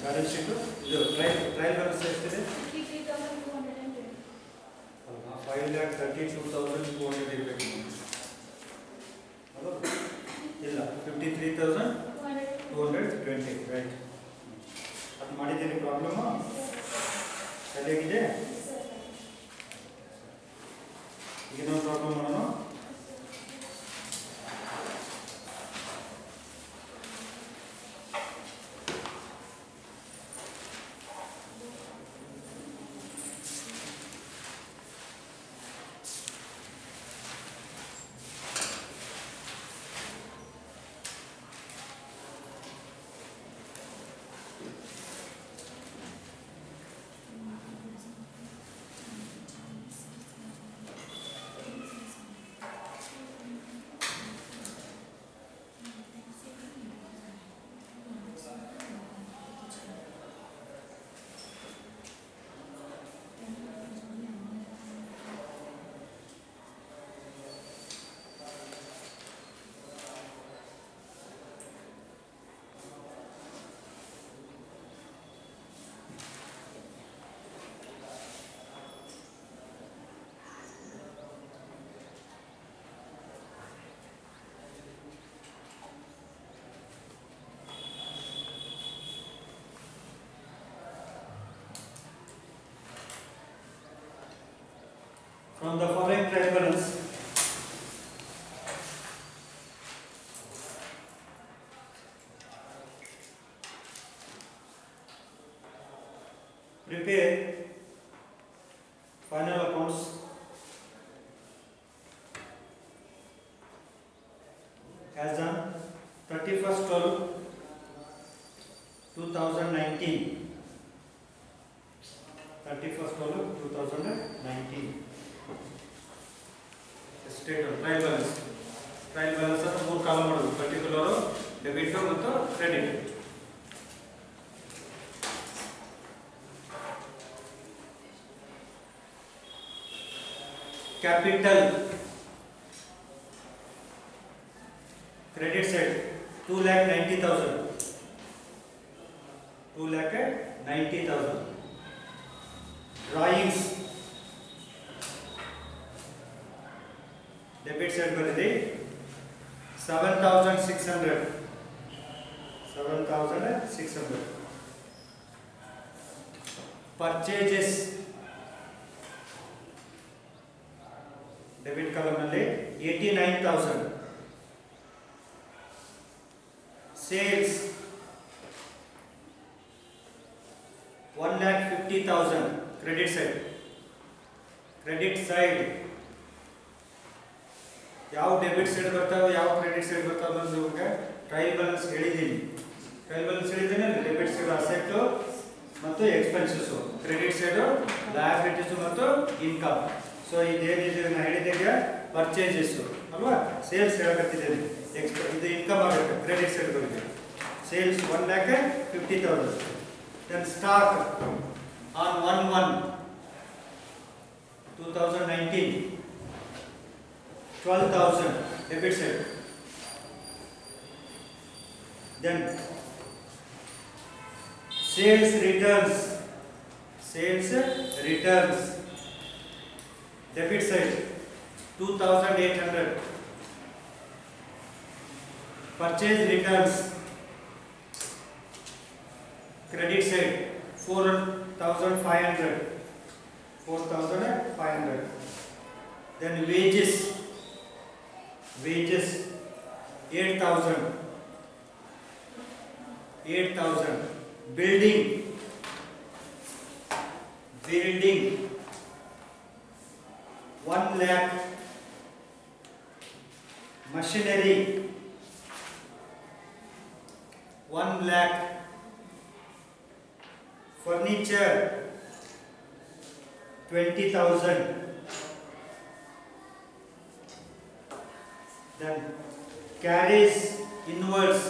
Balance sheet ಇದು trial balance ಎಷ್ಟಿದೆ? 5,32,200 ಇರಬೇಕು ಇಲ್ಲ 53,220 ರೈಟ್. ಅದು ಮಾಡಿದ್ದೀರಿ ಪ್ರಾಬ್ಲಮ್ಮು ಸರಿಯಾಗಿದೆ. ಈಗ ಇನ್ನೊಂದು ಪ್ರಾಬ್ಲಮ್ ಮಾಡೋಣ. From the following trial balance, prepare final accounts as on 31/12/2019. 31/12/2019. State trial balance ಅನ್ನು 3 ಕಾಲಮ್ ಮಾಡೋದು. ಪರ್ಟಿಕ್ಯುಲರ್, ಡೆಬಿಟ್ ಮತ್ತು credit. Capital credit side 2,90,000. 2,90,000. Drawings debit side ಬಂದಿದೆ 7,600. 7,600. ಪರ್ಚೇಜಸ್ ಡೆಬಿಟ್ ಕಾಲಮ್ ನಲ್ಲಿ 89,000. ಸೇಲ್ಸ್ 1,50,000. ಕ್ರೆಡಿಟ್ ಸೈಡ್ ಯಾವ ಡೆಬಿಟ್ ಸೈಡ್ ಬರ್ತಾವೆ ಯಾವ credit side ಬರ್ತಾವೆ ಅನ್ನೋದು ನಿಮಗೆ ಟ್ರಯಲ್ ಬ್ಯಾಲೆನ್ಸ್ ಹೇಳಿದ್ದೀನಿ. ಡೆಬಿಟ್ ಸೈಡ್ ಅಸೆಟ್ ಮತ್ತು ಎಕ್ಸ್ಪೆನ್ಸಸ್, ಕ್ರೆಡಿಟ್ ಸೈಡ್ ಲಯಬಿಲಿಟೀಸ್ ಮತ್ತು ಇನ್ಕಮ್. ಸೊ ಇದೇನಿದೆ ನಾನು ಹೇಳಿದಾಗ ಪರ್ಚೇಸಸ್ ಅಲ್ವಾ, ಸೇಲ್ಸ್ ಹೇಳಕತ್ತಿದ್ದೇನೆ. ಇದು ಇನ್ಕಮ್ ಆಗುತ್ತೆ, ಕ್ರೆಡಿಟ್ ಸೈಡ್ ಬರುತ್ತೆ. Sales 1,50,000. Then stock on 1/1/2019 12,000 debit side. Then sales returns debit side 2,800. Purchase returns credit side 4,500. 4,500. Then wages 8,000. Building 1 lakh. Machinery 1 lakh. Furniture 20,000. Then carriage inwards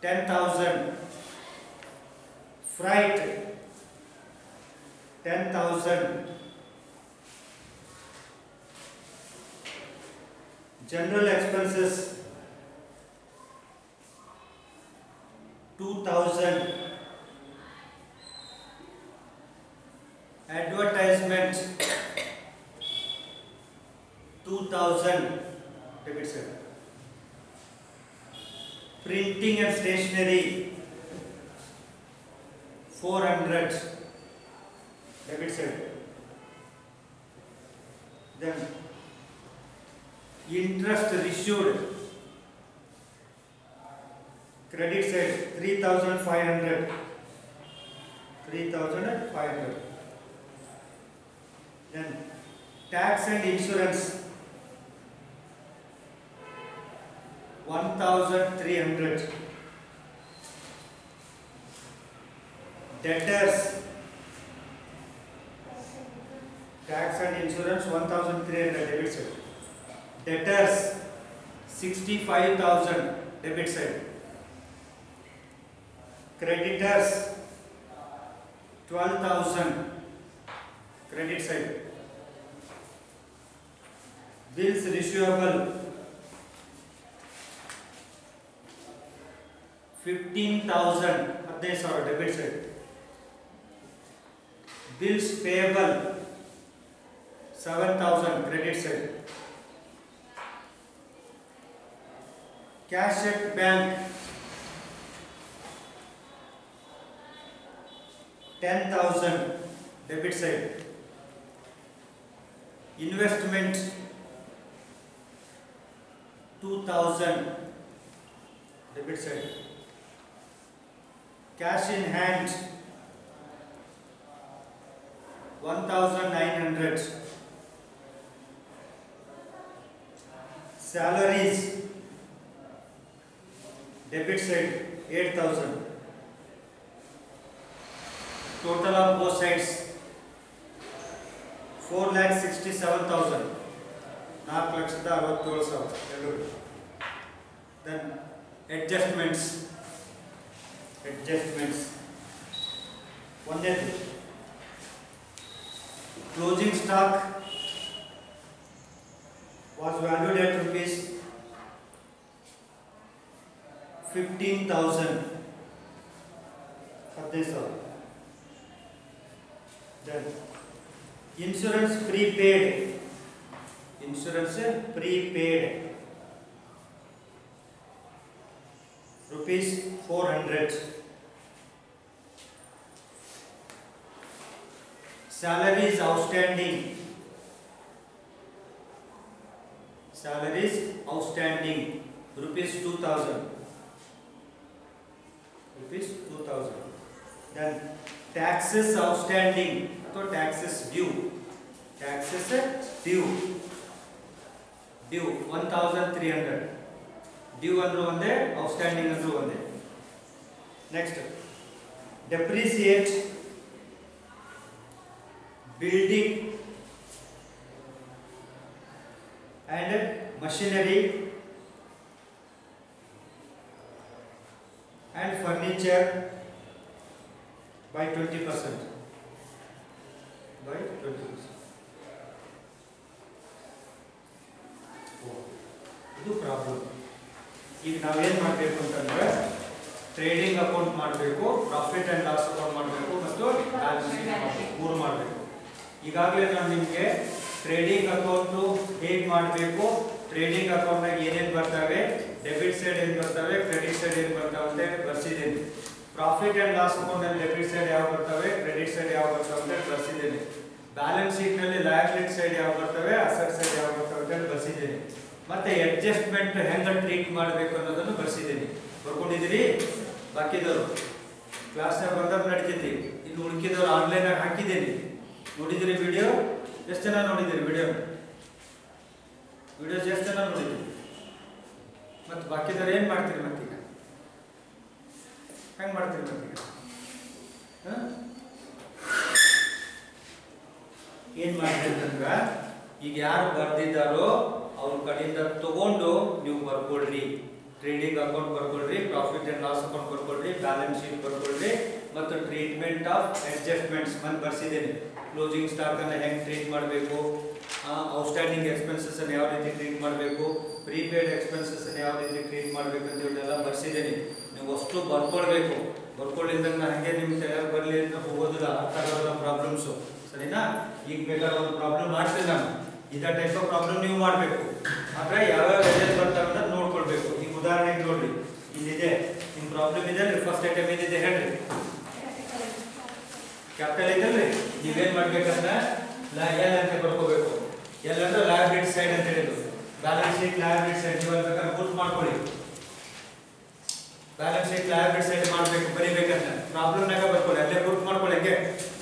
10,000. Freight 10,000. General expenses 2000 advertisement 2000 debit side. Printing and stationery 400 debit side. Then interest issued credit side 3500 then tax and insurance 1300 debtors tax and insurance 1300 debit side debtors 65000 debit side creditors 12,000 credit side bills receivable 15,000 debit side bills payable 7,000 credit side cash at bank 10,000 debit side investment 2,000 debit side cash in hand 1,900 salaries debit side 8,000 total of both sides 4,67,000 4,67,000 then adjustments one day closing stock was valued at rupees 15,000 then insurance prepaid rupees 400 salaries outstanding rupees 2,000 then taxes outstanding or taxes due 1,300 due andru onde outstanding andru onde next depreciate building and machinery and furniture by 20%. ಇದು problem. ಈಗ ನಾವೇನು ಮಾಡಬೇಕು ಅಂತಂದ್ರೆ trading account ಮಾಡಬೇಕು, profit and loss account ಮಾಡಬೇಕು ಮತ್ತು balance sheet ಮಾಡಬೇಕು, ಮೂರು ಮಾಡಬೇಕು. ಈಗಾಗಲೇ ನಾನು ನಿಮಗೆ ಟ್ರೇಡಿಂಗ್ ಅಕೌಂಟು ಹೇಗೆ ಮಾಡಬೇಕು, ಟ್ರೇಡಿಂಗ್ ಅಕೌಂಟ್ನಾಗ ಏನೇನು ಬರ್ತವೆ, ಡೆಬಿಟ್ ಸೈಡ್ ಏನು ಬರ್ತವೆ, ಕ್ರೆಡಿಟ್ ಸೈಡ್ ಏನು ಬರ್ತವೆ ಅಂತ ಬರ್ಸಿದ್ದೀನಿ. ಪ್ರಾಫಿಟ್ ಅಂಡ್ ಲಾಸ್ ಅಕೌಂಟಲ್ಲಿ ಡೆಬಿಟ್ ಸೈಡ್ ಯಾವ ಬರ್ತವೆ, ಕ್ರೆಡಿಟ್ ಸೈಡ್ ಯಾವ ಬರ್ತವೆ ಅಂತ ಬರ್ಸಿದ್ದೀನಿ. ಬ್ಯಾಲೆನ್ಸ್ ಶೀಟ್ನಲ್ಲಿ ಲಯಬಿಲಿಟಿ ಸೈಡ್ ಯಾವ ಬರ್ತವೆ, ಅಸೆಟ್ ಸೈಡ್ ಯಾವ ಬರ್ತವೆ ಅಂತ ಬರ್ಸಿದ್ದೀನಿ. ಮತ್ತೆ ಅಡ್ಜಸ್ಟ್ಮೆಂಟ್ ಹೆಂಗೆ ಟ್ರೀಟ್ ಮಾಡಬೇಕು ಅನ್ನೋದನ್ನು ಬರ್ಸಿದ್ದೀನಿ. ಬರ್ಕೊಂಡಿದ್ದೀರಿ? ಬಾಕಿದವರು ಕ್ಲಾಸ್ನಾಗ ಬಂದಾಗ ನಡೀತೈತಿ. ಇನ್ನು ಉಳ್ಕಿದವರು ಆನ್ಲೈನಾಗ ಹಾಕಿದ್ದೀನಿ. ನೋಡಿದಿರಿ ವಿಡಿಯೋ? ಎಷ್ಟು ಜನ ನೋಡಿದ್ದೀರಿ ವಿಡಿಯೋಸ್ ಎಷ್ಟು ಜನ ನೋಡಿದ್ದೀರಿ? ಮತ್ತು ಬಾಕಿದವ್ರು ಏನು ಮಾಡ್ತೀರಿ ಮತ್ತೀಗ? ಹೆಂಗೆ ಮಾಡ್ತೀರಿ ಮತ್ತೀಗ? ಏನು ಮಾಡ್ತೀರಿ ಅಂತಂದ್ರೆ ಈಗ ಯಾರು ಬರ್ದಿದ್ದಾರೋ ಅವ್ರ ಕಡೆಯಿಂದ ತಗೊಂಡು ನೀವು ಬರ್ಕೊಳ್ರಿ. ಟ್ರೇಡಿಂಗ್ ಅಕೌಂಟ್ ಬರ್ಕೊಳ್ರಿ, ಪ್ರಾಫಿಟ್ ಅಂಡ್ ಲಾಸ್ ಅಕೌಂಟ್ ಬರ್ಕೊಳ್ರಿ, ಬ್ಯಾಲೆನ್ಸ್ ಶೀಟ್ ಬರ್ಕೊಳ್ರಿ ಮತ್ತು ಟ್ರೀಟ್ಮೆಂಟ್ ಆಫ್ ಅಡ್ಜಸ್ಟ್ಮೆಂಟ್ಸ್ ಮನ್ ಬರ್ಸಿದ್ದೇನೆ. ಕ್ಲೋಸಿಂಗ್ ಸ್ಟಾಕ್ ಅನ್ನು ಹೆಂಗೆ ಟ್ರೀಟ್ ಮಾಡಬೇಕು, ಔಟ್ಸ್ಟ್ಯಾಂಡಿಂಗ್ ಎಕ್ಸ್ಪೆನ್ಸಸ್ ಅನ್ನು ಯಾವ ರೀತಿ ಟ್ರೀಟ್ ಮಾಡಬೇಕು, ಪ್ರೀಪೇಯ್ಡ್ ಎಕ್ಸ್ಪೆನ್ಸಸ್ ಅನ್ನು ಯಾವ ರೀತಿ ಟ್ರೀಟ್ ಮಾಡಬೇಕು ಅಂತ ಇವನ್ನೆಲ್ಲ ಬರ್ಸಿದ್ದೇನೆ. ನೀವು ಅಷ್ಟು ಬರ್ಕೊಳ್ಬೇಕು. ಬರ್ಕೊಳ್ಳಿದ್ದಾಗ ನಾನು ಹಂಗೆ ನಿಮ್ಮ ತಲೆಯಾಗ ಬರಲಿ ಅಂತ ಹೋಗೋದಿಲ್ಲ, ಅರ್ಥ ಆಗೋದಿಲ್ಲ ಪ್ರಾಬ್ಲಮ್ಸು, ಸರಿನಾ? ಈಗ ಬೇಕಾದ್ರೆ ಒಂದು ಪ್ರಾಬ್ಲಮ್ ಮಾಡ್ತೀನಿ ನಾನು, ಇದೇ ಟೈಪ್ ಆಫ್ ಪ್ರಾಬ್ಲಮ್ ನೀವು ಮಾಡಬೇಕು. ಆದರೆ ಯಾವ್ಯಾವ ಎಲ್ಲಿ ಬರ್ತಾವೆ ಅಂತ ನೋಡ್ಕೊಳ್ಬೇಕು. ಈಗ ಉದಾಹರಣೆಗೆ ನೋಡ್ರಿ, ಇಲ್ಲಿದೆ ನಿಮ್ಮ ಪ್ರಾಬ್ಲಮ್ ಇದೆ ಅಲ್ರಿ, ಫಸ್ಟ್ ಐಟಮ್ ಏನಿದೆ ಹೇಳ್ರಿ, ಕ್ಯಾಪಿಟಲ್ ಐತಲ್ರಿ. ನೀವೇನು ಮಾಡ್ಬೇಕಂದ್ರೆ ಎಲ್ ಅಂತ ಬರ್ಕೋಬೇಕು. ಎಲ್ ಅಂದ್ರೆ ಲಯಬಿಲಿಟಿ ಸೈಡ್ ಅಂತ ಹೇಳಿದ್ರು, ಬ್ಯಾಲೆನ್ಸ್ ಶೀಟ್ ಲಯಬಿಲಿಟಿ ಸೈಡ್. ನೀವು ಬೇಕಾದ್ರೆ ಗುರ್ತು ಮಾಡ್ಕೊಳ್ಳಿ, ಬ್ಯಾಲೆನ್ಸ್ ಶೀಟ್ ಲಯಬಿಲಿಟಿ ಸೈಡ್ ಮಾಡಬೇಕು, ಬರೀಬೇಕಂತ ಪ್ರಾಬ್ಲಮ್ನಾಗ ಬರ್ಕೊಳ್ಳಿ, ಅಲ್ಲೇ ಗುರ್ತು ಮಾಡ್ಕೊಳ್ಳಿ. ಹಂಗೆ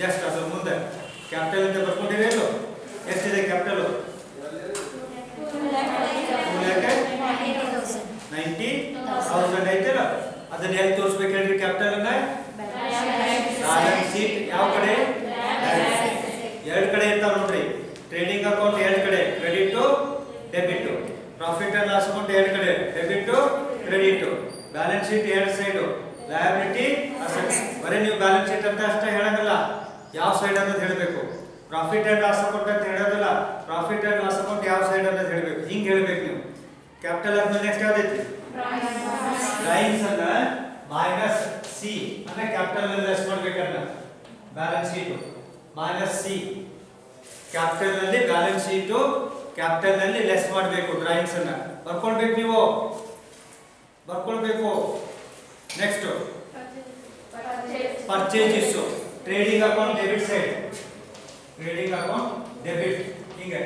ಜಸ್ಟ್ ಅದ್ರ ಮುಂದೆ ಕ್ಯಾಪಿಟಲ್ ಅಂತ ಬರ್ಕೊಂಡಿರಿ. ಎಲ್ಲೋ ಎಷ್ಟಿದೆ ಕ್ಯಾಪಿಟಲ್? 90,000 ಐತಲ್ಲ. ಅದನ್ನ ಎಲ್ಲಿ ತೋರಿಸ್ಬೇಕು ಹೇಳ್ರಿ ಕ್ಯಾಪಿಟಲ್ ಅನ್ನ? ಬ್ಯಾಲೆನ್ಸ್ ಶೀಟ್ ಯಾವ ಕಡೆ? ಎರಡು ಕಡೆ ಇರ್ತಾವ ನೋಡ್ರಿ. ಟ್ರೇಡಿಂಗ್ ಅಕೌಂಟ್ ಎರಡು ಕಡೆ, credit debit. Profit and loss account ಎರಡು ಕಡೆ, ಡೆಬಿಟ್ ಕ್ರೆಡಿಟ್. ಬ್ಯಾಲೆನ್ಸ್ ಶೀಟ್ ಎರಡು ಸೈಡ್, ಲಯಬಿಲಿಟಿ ಅಸೆಟ್ಸ್. ಬರೀ ನೀವು ಬ್ಯಾಲೆನ್ಸ್ ಶೀಟ್ ಅಂತ ಅಷ್ಟೇ ಹೇಳಂಗಿಲ್ಲ, ಯಾವ ಸೈಡ್ ಅನ್ನೋದು ಹೇಳಬೇಕು. ಪ್ರಾಫಿಟ್ ಅಂಡ್ ಲಾಸ್ ಅಕೌಂಟ್ ಅಂತ ಹೇಳೋದಿಲ್ಲ, ಪ್ರಾಫಿಟ್ ಅಂಡ್ ಲಾಸ್ ಅಕೌಂಟ್ ಯಾವ ಸೈಡ್ ಅನ್ನೋದು ಹೇಳಬೇಕು. ಹಿಂಗೆ ಹೇಳಬೇಕು ನೀವು. ಕ್ಯಾಪಿಟಲ್ ಆದ್ಮೇಲೆ ನೆಕ್ಸ್ಟ್ ಯಾವ್ದೈತಿ? ಡ್ರಾಯಿಂಗ್ಸ್ ಅನ್ನ ಮೈನಸ್ ಸಿ ಅಂದ್ರೆ ಕ್ಯಾಪಿಟಲ್ ನಲ್ಲಿ ಲೆಸ್ ಮಾಡ್ಬೇಕನ್ನ. Balance sheet minus C, capital ನಲ್ಲಿ ಬ್ಯಾಲೆನ್ಸ್ ಶೀಟ್ ಕ್ಯಾಪಿಟಲ್ ನಲ್ಲಿ ಲೆಸ್ ಮಾಡಬೇಕು. ಡ್ರಾಯಿಂಗ್ಸ್ ಅನ್ನ ಬರ್ಕೊಳ್ಬೇಕು, ನೀವು ಬರ್ಕೊಳ್ಬೇಕು. Next purchases, trading account debit side, trading account debit. ಹಿಂಗೆ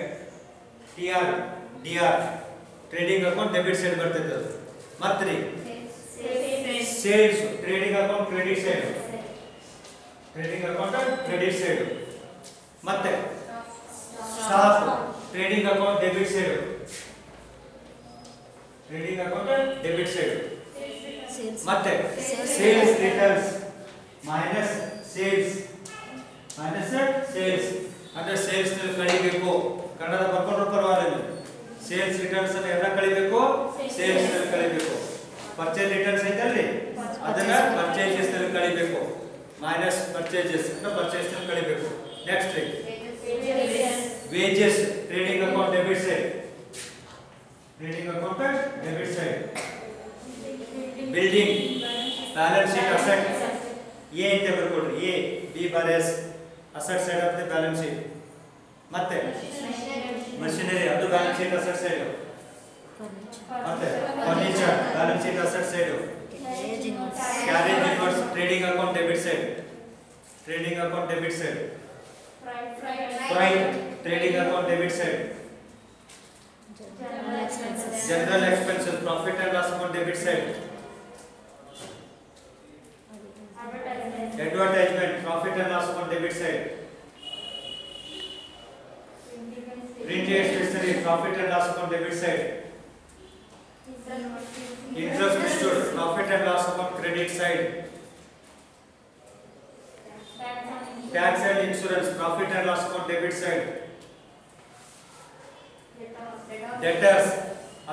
TR DR, trading account debit side ಬರ್ತೈತೆ. ಅದು ಮತ್ತೆ sales, trading account credit side, trading account credit side. ಮತ್ತೆ stock, trading account debit side, trading account debit side. ಮತ್ತೆ sales returns minus sales, minus sales ಅಂದ್ರೆ sales ನಲ್ಲಿ ಕಳಿಬೇಕು. ಕನ್ನಡ ಬರ್ಕೊಂಡ್ರು ಪರವಾಗಿಲ್ಲ. Sales returns ಅನ್ನು ಎಲ್ಲ ಕಳಿಬೇಕು, ಸೇಲ್ಸ್ ನಲ್ಲಿ ಕಳಿಬೇಕು. ಪರ್ಚೇಸ್ ರಿಟರ್ನ್ಸ್ ಐತಲ್ರಿ, ಅದನ್ನ ಪರ್ಚೇಸಸ್ ನಲ್ಲಿ ಕಳಿಬೇಕು. ಮೈನಸ್ ಪರ್ಚೇಸಸ್ ಅಂದ್ರೆ ಪರ್ಚೇಸ್ ನಲ್ಲಿ ಕಳಿಬೇಕು. Next wages, trading account debit side, trading account debit side. Building, balance sheet asset A ಅಂತ ಬರ್ಕೊಡ್ರಿ, A B bar S, asset side of the balance sheet. ಮತ್ತೆ ಮಷಿನರಿ, ಅದು ಬ್ಯಾಲೆನ್ಸ್ ಶೀಟ್ ಅಸೆಟ್ ಸೈಡ್. ಮತ್ತೆ furniture, balance sheet asset side. Carriage inwards, trading account debit side, trading account debit side. Freight, trading account debit side. General expenses, profit and loss account debit side. Advertisement, profit and loss account debit side. Printed stationery, profit and loss account debit side. Interest issued, profit and loss account credit side. Tax and insurance, profit and loss account debit side. Debtors,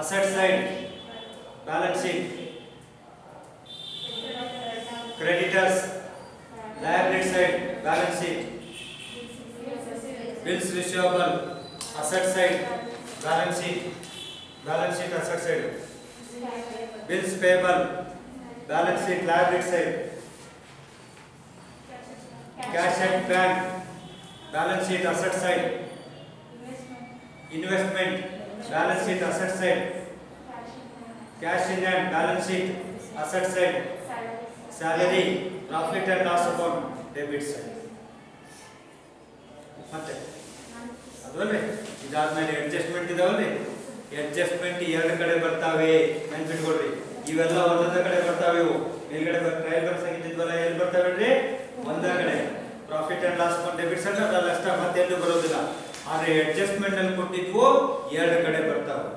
asset side, balance sheet. Creditors, liability side, balance sheet. Bills receivable, asset side, balance sheet, balance sheet asset side. Bills payable, balance sheet, liability side. Cash at bank, balance sheet asset side. Investment, balance sheet asset side. Cash in hand, balance sheet asset side. Salary, profit and loss account debit side. ಮತ್ತೆ ಅದವಲ್ರಿ, ಇದಾದ್ಮೇಲೆ adjustment ಇದಾವಲ್ರಿ, adjustment ಎರಡು ಕಡೆ ಬರ್ತಾವೆ, ನೆನ್ಪಿಟ್ಕೊಳ್ರಿ. ಇವೆಲ್ಲ ಒಂದೊಂದ ಕಡೆ ಬರ್ತಾವೆ. ಇವು ಮೇಲ್ಗಡೆ ಟ್ರಯಲ್ ಬರ್ಸ್ ಆಗಿದ್ವಲ್ಲ, ಎಲ್ಲಿ ಬರ್ತಾವೇನ್ರಿ? ಒಂದ ಕಡೆ. Profit and loss account debit side ಅದ್ರಲ್ಲಿ ಅಷ್ಟ, ಮತ್ತೆ ಎಲ್ಲೂ ಬರೋದಿಲ್ಲ. ಆದ್ರೆ ಅಡ್ಜಸ್ಟ್ಮೆಂಟ್ ನಲ್ಲಿ ಕೊಟ್ಟಿದ್ವು ಎರಡು ಕಡೆ ಬರ್ತಾವೆ.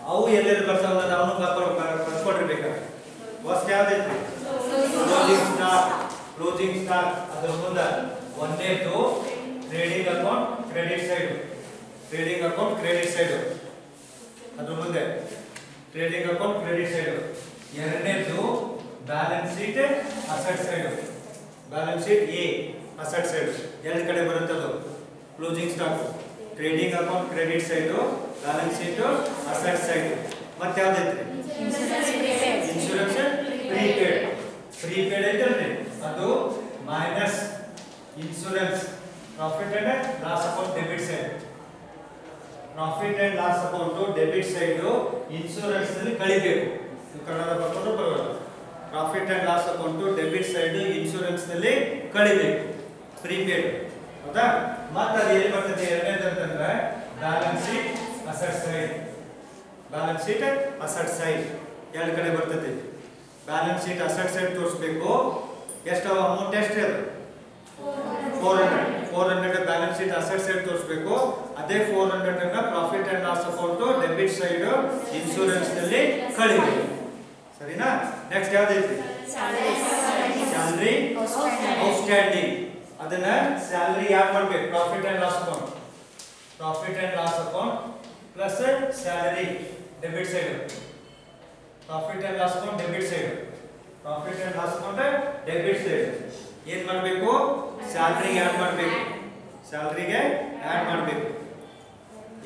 ಅವು ಎಲ್ಲೆಲ್ಲಿ ಬರ್ತಾವ ನಾವು ಬರ್ಕೊಳ್ಬೇಕಾದ್ರೆ ಫಸ್ಟ್ ಯಾವ್ದೈತಿ? Closing stock, closing stock. ಅದ್ರ ಮುಂದೆ ಒಂದೇದು trading account credit side, trading account credit side. ಅದ್ರ ಮುಂದೆ ಟ್ರೇಡಿಂಗ್ ಅಕೌಂಟ್ ಕ್ರೆಡಿಟ್ ಸೈಡ್. ಎರಡನೇದು balance sheet asset side, balance sheet a asset side. ಎರಡು ಕಡೆ ಬರುತ್ತದು. Closing stock, trading account credit side, balance sheet asset side. ಮತ್ತೆ ಯಾವ್ದೈತ್ರಿ? Insurance account debit side insurance ನಲ್ಲಿ ಕಳಿಬೇಕು. ಕನ್ನಡ ಬರ್ಕೊಂಡ್ರೆ ಬರೋಲ್ಲ. Profit and loss account debit side insurance ನಲ್ಲಿ ಕಳಿಬೇಕು, ಪ್ರೀಪೇಡ್. ಹೌದಾ? ಮತ್ತೆ ಅದು ಎಲ್ಲಿ ಬರ್ತದೆ ಎರಡನೇದು ಅಂತಂದ್ರೆ balance sheet asset side. Balance sheet asset side ಎರಡು ಕಡೆ ಬರ್ತದೆ. ಬ್ಯಾಲೆನ್ಸ್ ಶೀಟ್ ಅಸೆಟ್ ಸೈಡ್ ತೋರಿಸಬೇಕು. ಎಷ್ಟು ಅಮೌಂಟ್ ಎಷ್ಟು ಅದು 400 ಬ್ಯಾಲೆನ್ಸ್ ಶೀಟ್ ಅಸೆಟ್ ಸೈಡ್ ತೋರಿಸಬೇಕು. ಅದೇ 400 ಅನ್ನ profit and loss account debit side insurance ನಲ್ಲಿ ಕಳಿಬೇಕು. ಸರಿನಾ? ನೆಕ್ಸ್ಟ್ ಯಾವ್ದೈತಿ? Salary outstanding. ಅದನ್ನ ಸ್ಯಾಲರಿ ಯಾಕೆ ಮಾಡ್ಬೇಕು? Profit and loss account. Profit and loss account plus salary debit side. Profit and loss account debit side. Profit and loss account debit side ಏನ್ ಮಾಡಬೇಕು? ಸ್ಯಾಲರಿಗೆ ಆಡ್ ಮಾಡಬೇಕು. ಸ್ಯಾಲರಿಗೆ ಆಡ್ ಮಾಡಬೇಕು.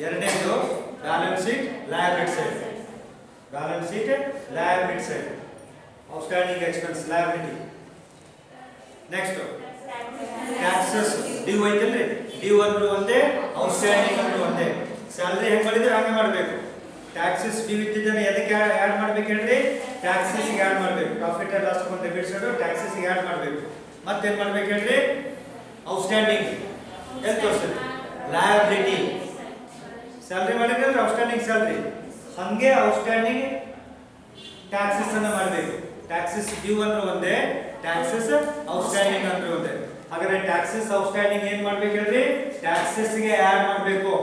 ಎರಡನೇದು balance sheet liability side. Balance sheet liability side outstanding expense liability. Next taxes due ಐತಲ್ರಿ, due ಅಂದ್ರೂ ಒಂದೇ, ಔಟ್ಸ್ಟ್ಯಾಂಡಿಂಗ್ ಅಂದ್ರೂ ಒಂದೇ. ಸ್ಯಾಲರಿ ಹೆಂಗ್ ಮಾಡಿದ್ರೆ ಹಂಗೆ ಮಾಡಬೇಕು. ಟ್ಯಾಕ್ಸಸ್ ಡ್ಯೂ ಇದ್ದಿದ್ದನ್ನ ಎದಕ್ಕೆ ಆಡ್ ಮಾಡ್ಬೇಕು ಹೇಳ್ರಿ? ಟ್ಯಾಕ್ಸಸ್ ಗೆ ಆಡ್ ಮಾಡಬೇಕು. Profit and loss account debit side taxes ಗೆ ಆಡ್ ಮಾಡಬೇಕು. ಮತ್ತೇನ್ ಮಾಡ್ಬೇಕು ಹೇಳ್ರಿ? ಔಟ್ಸ್ಟ್ಯಾಂಡಿಂಗ್ ಎಲ್ಲಿ ತೋರಿಸ್ತದೆ? ಲಯಬಿಲಿಟಿ. ಸ್ಯಾಲರಿ ಮಾಡಿದ್ರೆ ಔಟ್ಸ್ಟ್ಯಾಂಡಿಂಗ್ ಸ್ಯಾಲರಿ, ಹಂಗೆ ಔಟ್ಸ್ಟ್ಯಾಂಡಿಂಗ್ ಟ್ಯಾಕ್ಸಸ್ ಅನ್ನ ಮಾಡಬೇಕು. ಟ್ಯಾಕ್ಸಸ್ ಡ್ಯೂ ಅಂದ್ರೆ ಒಂದೇ, ಟ್ಯಾಕ್ಸಸ್ ಔಟ್ಸ್ಟ್ಯಾಂಡಿಂಗ್ ಅಂದ್ರೆ ಒಂದೇ. ಹಾಗಾದ್ರೆ ಟ್ಯಾಕ್ಸಸ್ ಔಟ್ಸ್ಟ್ಯಾಂಡಿಂಗ್ ಏನ್ ಮಾಡ್ಬೇಕು ಹೇಳ್ರಿ? ಟ್ಯಾಕ್ಸಸ್ ಗೆ ಆಡ್ ಮಾಡಬೇಕು.